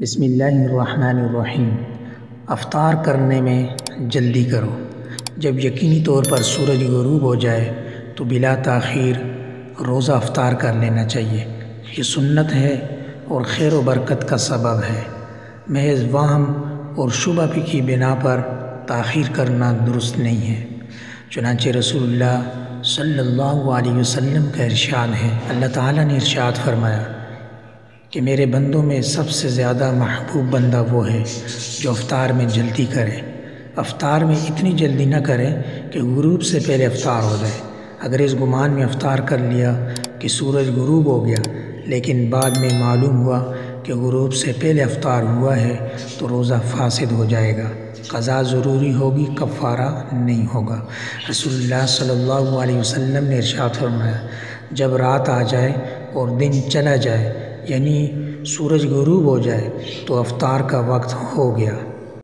بسم اللہ الرحمن الرحیم۔ افطار کرنے میں جلدی کرو۔ جب یقینی طور پر سورج غروب ہو جائے تو بلا تاخیر روزہ افطار کر لینا چاہیے۔ یہ سنت ہے اور خیر و برکت کا سبب ہے۔ محض وہم اور شبہ کی بنا پر تاخیر کرنا درست نہیں ہے۔ چنانچہ رسول اللہ صلی اللہ علیہ وسلم کا ارشاد ہے، اللہ تعالیٰ نے ارشاد فرمایا کہ میرے بندوں میں سب سے زیادہ محبوب بندہ وہ ہے جو افطار میں جلدی کرے۔ افطار میں اتنی جلدی نہ کرے کہ غروب سے پہلے افطار ہو جائے۔ اگر اس گمان میں افطار کر لیا کہ سورج غروب ہو گیا لیکن بعد میں معلوم ہوا کہ غروب سے پہلے افطار ہوا ہے تو روزہ فاسد ہو جائے گا، قضا ضروری ہوگی، کفارہ نہیں ہوگا۔ رسول اللہ صلی اللہ علیہ وسلم نے ارشاد فرمایا، جب رات آ جائے اور دن چلا جائے یعنی سورج غروب ہو جائے تو افطار کا وقت ہو گیا۔